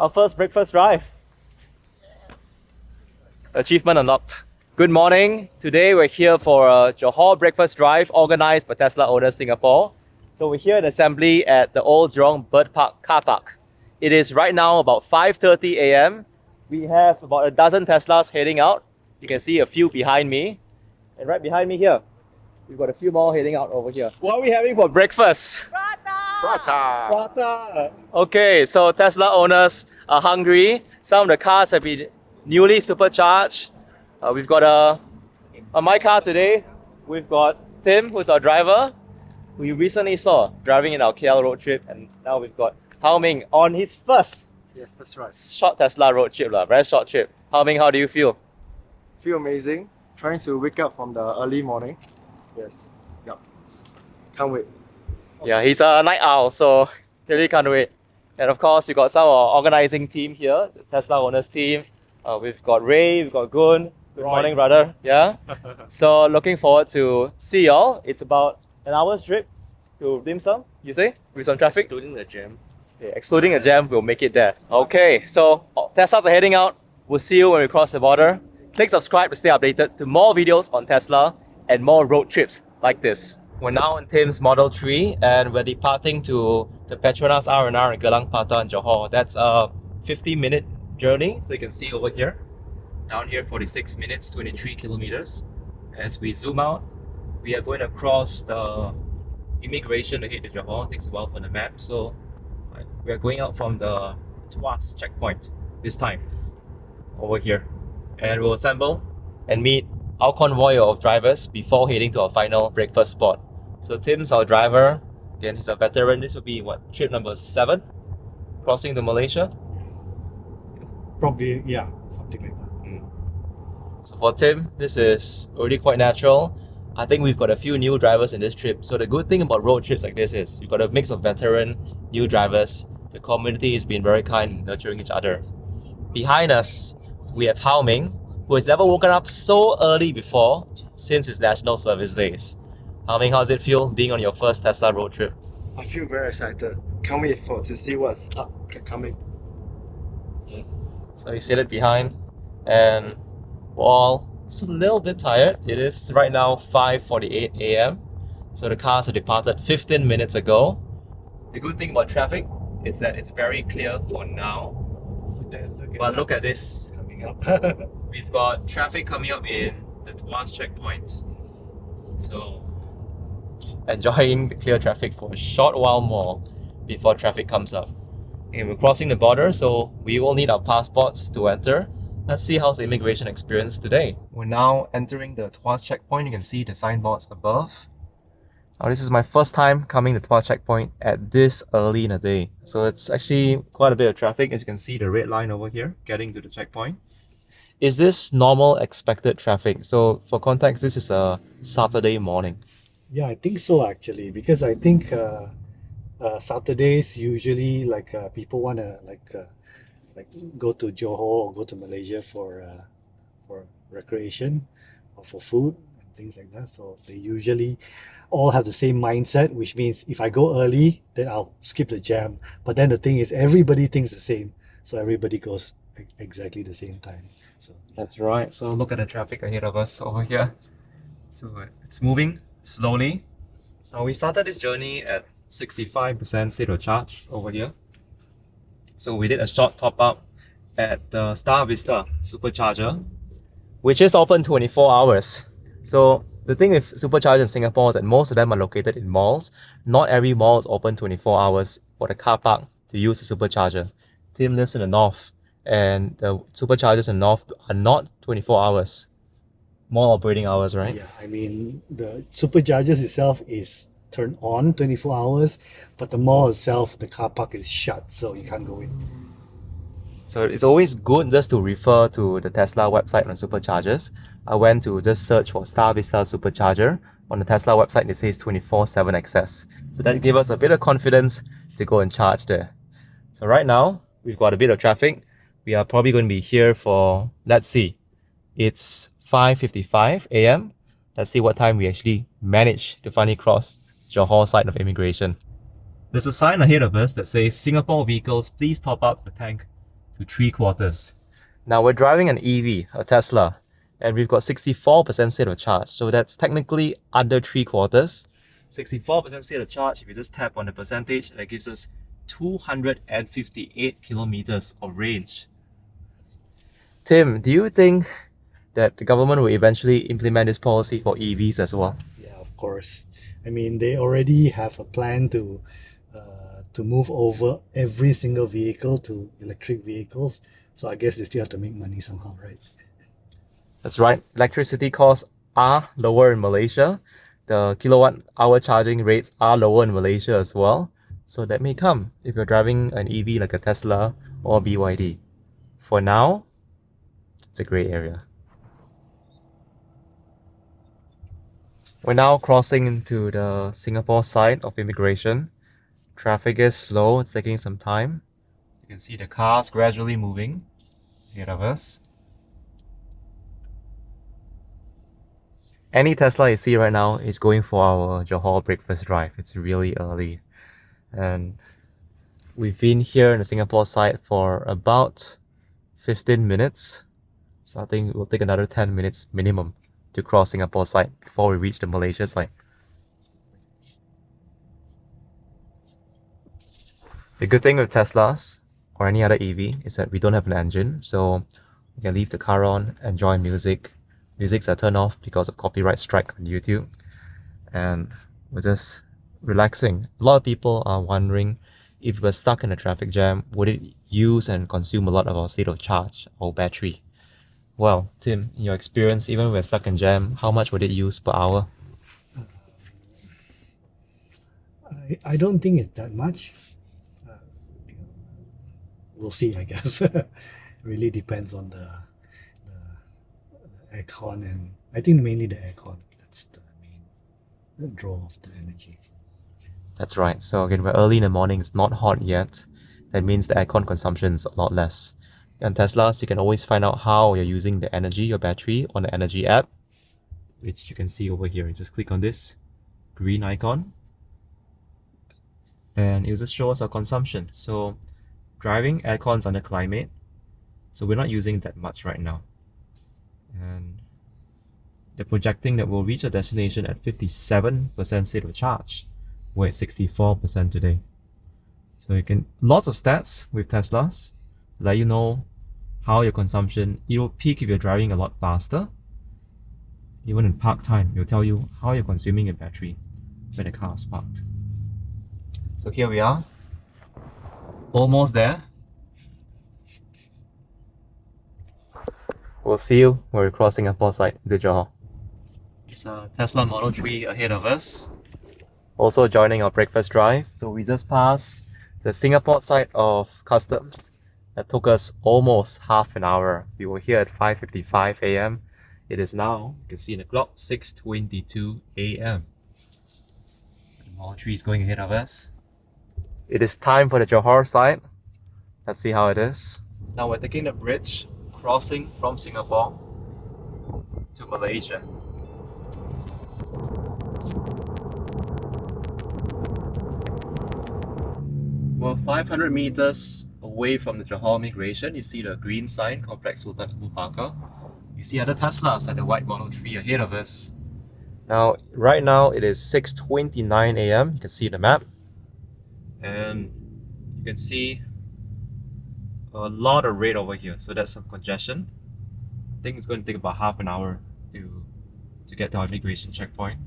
Our first breakfast drive. Achievement unlocked. Good morning. Today we're here for a Johor breakfast drive organized by Tesla Owners Singapore. So we're here at assembly at the Old Jurong Bird Park car park. It is right now about 5:30 a.m. We have about a dozen Teslas heading out. You can see a few behind me. And right behind me here, we've got a few more heading out over here. What are we having for breakfast? Prata! Okay, so Tesla owners are hungry. Some of the cars have been newly supercharged. We've got on my car today, we've got Tim, who's our driver. We recently saw driving in our KL road trip, and now we've got Hao Ming on his first Yes, that's right. short Tesla road trip, very short trip. Hao Ming, how do you feel? Feel amazing. Trying to wake up from the early morning. Yes. Yep. Can't wait. Yeah, he's a night owl, so really can't wait. And of course, we've got some of our organizing team here, the Tesla owners team. We've got Ray, we've got Gun. Good morning, brother. Yeah. So looking forward to see y'all. It's about an hour's trip to Dim Sum, you say? With some traffic? Excluding the jam. Okay, excluding a jam, we'll make it there. Okay, so Teslas are heading out. We'll see you when we cross the border. Click subscribe to stay updated to more videos on Tesla and more road trips like this. We're now in Tim's Model 3 and we're departing to the Petronas R&R in Gelang Patah in Johor. That's a 50-minute journey, so you can see over here. Down here, 46 minutes, 23 kilometers. As we zoom out, we are going to cross the immigration to head to Johor. It takes a while for the map, so we are going out from the Tuas checkpoint this time, over here. And we'll assemble and meet our convoy of drivers before heading to our final breakfast spot. So Tim's our driver. Again, he's a veteran. This will be trip number 7, crossing to Malaysia. Probably, yeah, something like that. So for Tim, this is already quite natural. I think we've got a few new drivers in this trip. So the good thing about road trips like this is you've got a mix of veteran, new drivers. The community has been very kind in nurturing each other. Behind us, we have Hao Ming, who has never woken up so early before since his national service days. Hao Ming, how does it feel being on your first Tesla road trip? I feel very excited. Can't wait to see what's coming. So we sit behind and we're all just a little bit tired. It is right now 5:48 a.m. So the cars have departed 15 minutes ago. The good thing about traffic is that it's very clear for now. But look at this. Coming up. We've got traffic coming up in the Tuas checkpoint. So enjoying the clear traffic for a short while more before traffic comes up. Okay, we're crossing the border, so we will need our passports to enter. Let's see how's the immigration experience today. We're now entering the Tuas checkpoint. You can see the signboards above. Now, this is my first time coming to Tuas checkpoint at this early in the day. So it's actually quite a bit of traffic. As you can see, the red line over here, getting to the checkpoint. Is this normal expected traffic? So for context, this is a Saturday morning. Yeah, I think so actually, because I think Saturdays usually people want to go to Johor or go to Malaysia for recreation or for food and things like that. So they usually all have the same mindset, which means if I go early, then I'll skip the jam. But then the thing is, everybody thinks the same, so everybody goes exactly the same time. So That's right. So look at the traffic ahead of us over here. So it's moving slowly. Now we started this journey at 65% state of charge over here. So we did a short top up at the Star Vista supercharger, which is open 24 hours. So the thing with superchargers in Singapore is that most of them are located in malls. Not every mall is open 24 hours for the car park to use the supercharger. Tim lives in the north and the superchargers in the north are not 24 hours. Mall operating hours, right? yeah, I mean the superchargers itself is turned on 24 hours, but the mall itself, the car park is shut, so you can't go in. So it's always good just to refer to the Tesla website on superchargers. I went to just search for Star Vista supercharger. On the Tesla website, it says 24/7 access. So that gave us a bit of confidence to go and charge there. So right now, we've got a bit of traffic. We are probably going to be here for, let's see, it's 5:55 a.m. Let's see what time we actually managed to finally cross Johor side of immigration. There's a sign ahead of us that says, Singapore vehicles, please top up the tank to 3/4. Now we're driving an EV, a Tesla, and we've got 64% state of charge. So that's technically under 3/4. 64% state of charge, if you just tap on the percentage, that gives us 258 kilometers of range. Tim, do you think that the government will eventually implement this policy for EVs as well? Yeah, of course. I mean, they already have a plan to move over every single vehicle to electric vehicles. So I guess they still have to make money somehow, right? That's right. Electricity costs are lower in Malaysia. The kilowatt hour charging rates are lower in Malaysia as well. So that may come if you're driving an EV like a Tesla or BYD. For now, it's a grey area. We're now crossing into the Singapore side of immigration. Traffic is slow, it's taking some time. You can see the cars gradually moving ahead of us. Any Tesla you see right now is going for our Johor breakfast drive. It's really early. And we've been here in the Singapore side for about 15 minutes. So I think we'll take another 10 minutes minimum to cross Singapore side before we reach the Malaysia side. The good thing with Teslas or any other EV is that we don't have an engine, so we can leave the car on, enjoy music. Musics are turned off because of copyright strike on YouTube, and we're just relaxing. A lot of people are wondering if we're stuck in a traffic jam, would it use and consume a lot of our state of charge, our battery? Well, Tim, in your experience, even when we're stuck in jam, how much would it use per hour? I don't think it's that much. We'll see, I guess. It really depends on the aircon, and I think mainly the aircon. That's the main draw of the energy. That's right. So again, we're early in the morning, it's not hot yet. That means the aircon consumption is a lot less. On Teslas, you can always find out how you're using the energy, your battery, on the energy app, which you can see over here. You just click on this green icon, and it'll just show us our consumption. So driving, aircon's under climate, so we're not using that much right now. And they're projecting that we'll reach a destination at 57% state of charge. We're at 64% today. So you can, lots of stats with Teslas to let you know how your consumption, it will peak if you're driving a lot faster. Even in park time, it'll tell you how you're consuming your battery when the car is parked. So here we are, almost there. We'll see you when we're crossing Singapore side into Johor. It's a Tesla Model 3 ahead of us. Also joining our breakfast drive. So we just passed the Singapore side of customs. That took us almost half an hour. We were here at 5:55 a.m. It is now, you can see in the clock, 6:22 a.m. The Model 3 is going ahead of us. It is time for the Johor side. Let's see how it is. Now we're taking the bridge, crossing from Singapore to Malaysia. We're 500 meters away from the Johor migration. You see the green sign, Complex Sultan Abu Bakar. You see other Teslas like the white Model 3 ahead of us. Now, right now it is 6:29 a.m. You can see the map. And you can see a lot of red over here. So that's some congestion. I think it's going to take about half an hour to get to our immigration checkpoint.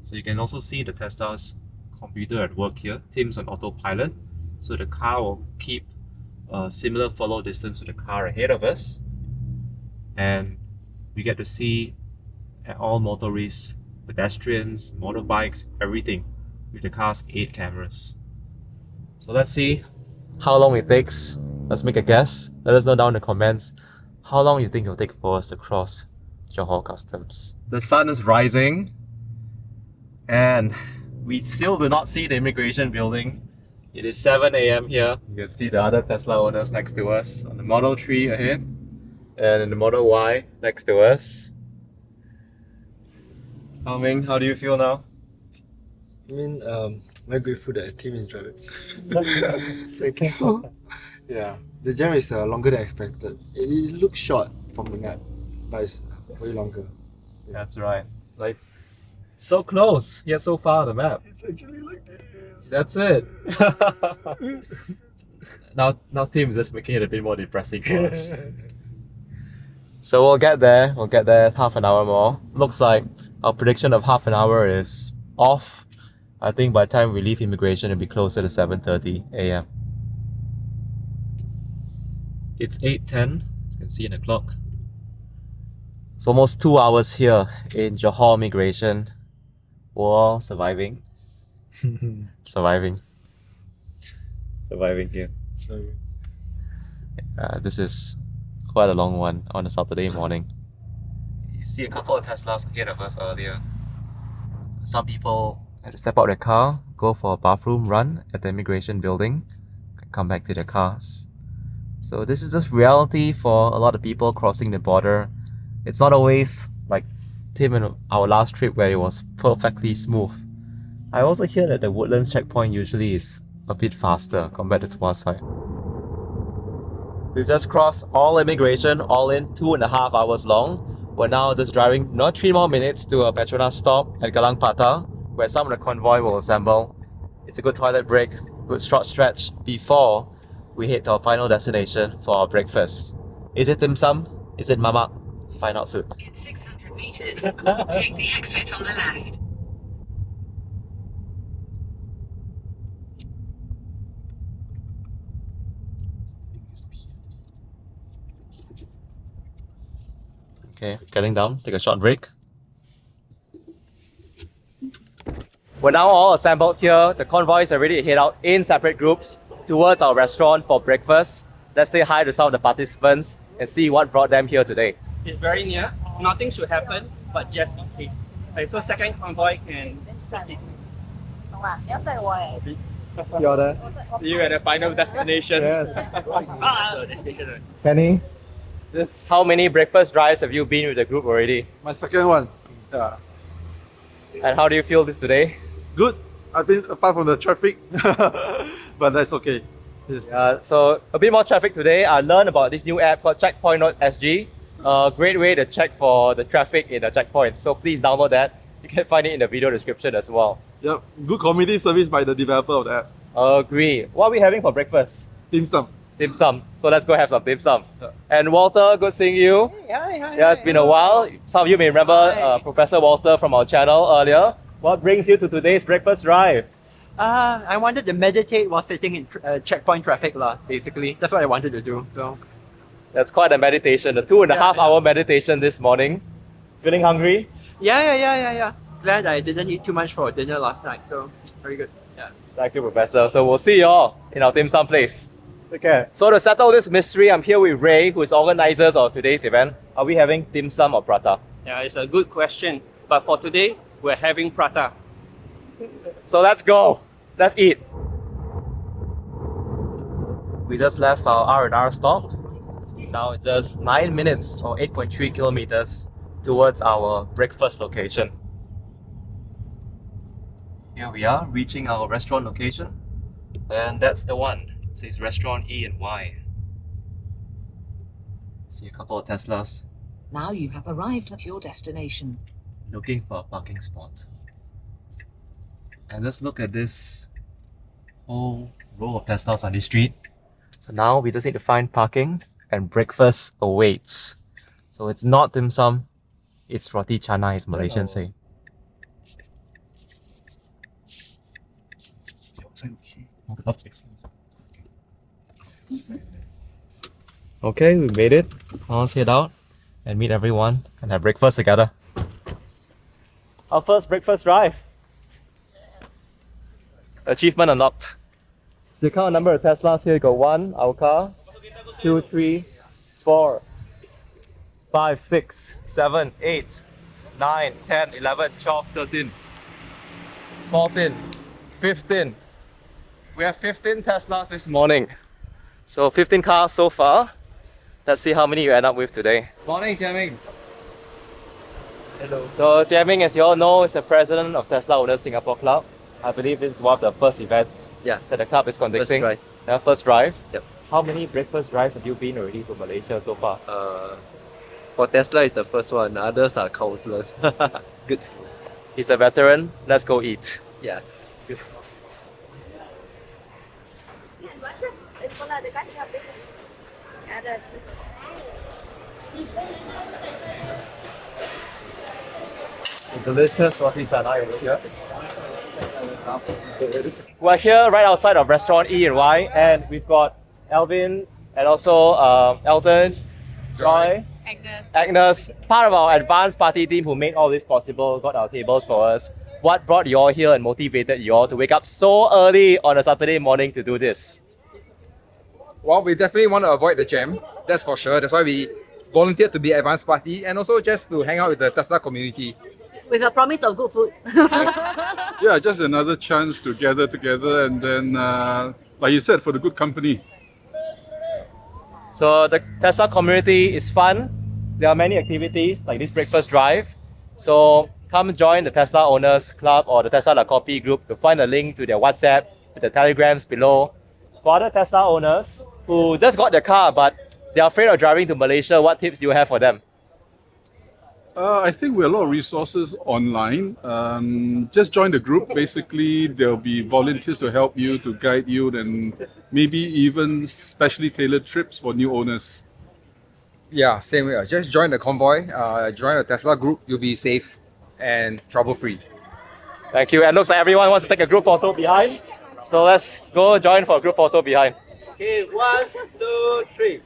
So you can also see the Tesla's computer at work here. Tim's on autopilot. So the car will keep a similar follow distance to the car ahead of us. And we get to see all motorists, pedestrians, motorbikes, everything with the car's 8 cameras. So let's see how long it takes. Let's make a guess. Let us know down in the comments how long you think it'll take for us to cross Johor Customs. The sun is rising and we still do not see the immigration building. It is 7 a.m. here. You can see the other Tesla owners next to us on the Model 3 ahead and in the Model Y next to us. How Ming, how do you feel now? I mean, very grateful that Tim is driving. Thank you. Yeah, the jam is longer than expected. It looks short from the map, but it's way longer. That's right. Like, so close, yet so far on the map. It's actually like this. That's it. now Tim is just making it a bit more depressing for us. So we'll get there. We'll get there half an hour more. Looks like our prediction of half an hour is off. I think by the time we leave immigration, it'll be closer to 7:30 a.m. It's 8:10. As you can see in the clock. It's almost 2 hours here in Johor immigration. We're all surviving. Surviving here. So This is quite a long one on a Saturday morning. You see a couple of Teslas ahead of us earlier. Some people had to step out their car, go for a bathroom run at the immigration building, and come back to their cars. So this is just reality for a lot of people crossing the border. It's not always like Tim and our last trip where it was perfectly smooth. I also hear that the Woodlands checkpoint usually is a bit faster compared to Tuas side. We've just crossed all immigration, all in 2.5 hours long. We're now just driving 3 more minutes to a Petronas stop at Galang Patah, where some of the convoy will assemble. It's a good toilet break, good short stretch before we head to our final destination for our breakfast. Is it dim sum? Is it mamak? Find out soon. In 600 meters, take the exit on the left. Okay, getting down, take a short break. We're now all assembled here. The convoy is ready to head out in separate groups towards our restaurant for breakfast. Let's say hi to some of the participants and see what brought them here today. It's very near. Nothing should happen, but just in case. Okay, so second convoy can proceed. You're there. See you at the final destination. Yes. Destination. Kenny, yes, how many breakfast drives have you been with the group already? my second one. Yeah, And how do you feel today? good. I've been apart from the traffic, but that's okay. Yes. So a bit more traffic today. I learned about this new app called Checkpoint.sg. A great way to check for the traffic in the checkpoints. So please download that. You can find it in the video description as well. Yep, good community service by the developer of the app. Agree. What are we having for breakfast? Dim sum. Dim sum. So let's go have some dim sum. And Walter, good seeing you. Hi. Yeah, it's been a while. Some of you may remember Professor Walter from our channel earlier. What brings you to today's breakfast drive? I wanted to meditate while sitting in checkpoint traffic, basically. That's what I wanted to do. So, That's quite a meditation. A 2.5 hour meditation this morning. Feeling hungry? yeah. Glad I didn't eat too much for dinner last night. So, very good. Yeah. Thank you, Professor. So we'll see you all in our dim sum place. Take care. So to settle this mystery, I'm here with Ray, who is organizers of today's event. Are we having dim sum or prata? Yeah, it's a good question. But for today, we're having prata. So let's go. Let's eat. We just left our R&R stop. Now it's just 9 minutes or 8.3 kilometers towards our breakfast location. Here we are, reaching our restaurant location. And that's the one. It says Restaurant E and Y. See a couple of Teslas Now you have arrived at your destination. looking for a parking spot. And let's look at this whole row of Teslas on the street. So now we just need to find parking and breakfast awaits. So it's not dim sum, it's roti chana, as Malaysians say. Okay, we made it. Now let's head out and meet everyone and have breakfast together. Our first breakfast drive. Yes. Achievement unlocked. So you count the number of Teslas here. You got 1, our car, 2, 3, 4, 5, 6, 7, 8, 9, 10, 11, 12, 13, 14, 15. We have 15 Teslas this morning. So 15 cars so far. Let's see how many you end up with today. Morning, Jiaming. Hello. So Jiaming, as you all know, is the president of Tesla Owners Singapore Club. I believe this is one of the first events Yeah. that the club is conducting. drive. First drive. Yep. how many breakfast drives have you been already to Malaysia so far? For Tesla, it's the first one. Others are countless. Good. He's a veteran. Let's go eat. Yeah. Delicious roti canai over here. We're here right outside of restaurant E&Y, and we've got Alvin and also Elton, Joy, Agnes, part of our advanced party team who made all this possible, got our tables for us. What brought you all here and motivated you all to wake up so early on a Saturday morning to do this? Well, we definitely want to avoid the jam, that's for sure. That's why we volunteered to be advanced party and also just to hang out with the Tesla community. With a promise of good food. Yeah, just another chance to gather together and then, like you said, for the good company. So the Tesla community is fun. There are many activities like this breakfast drive. So come join the Tesla Owners Club or the Tesla Copy group. You'll find a link to their WhatsApp, to the telegrams below. For other Tesla owners who just got their car but they're afraid of driving to Malaysia, what tips do you have for them? I think we have a lot of resources online. Just join the group. Basically, there'll be volunteers to help you, to guide you, and maybe even specially tailored trips for new owners. Yeah, same way. Just join the Convoy, join the Tesla group, you'll be safe and trouble-free. Thank you. And looks like everyone wants to take a group photo behind. So let's go join for a group photo behind. Okay, 1, 2, 3.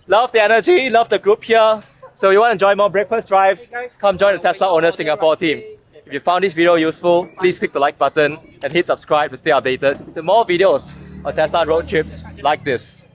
Love the energy, love the group here. So you want to join more breakfast drives? Come join the Tesla Owners Singapore team. If you found this video useful, please click the like button and hit subscribe to stay updated to more videos on Tesla road trips like this.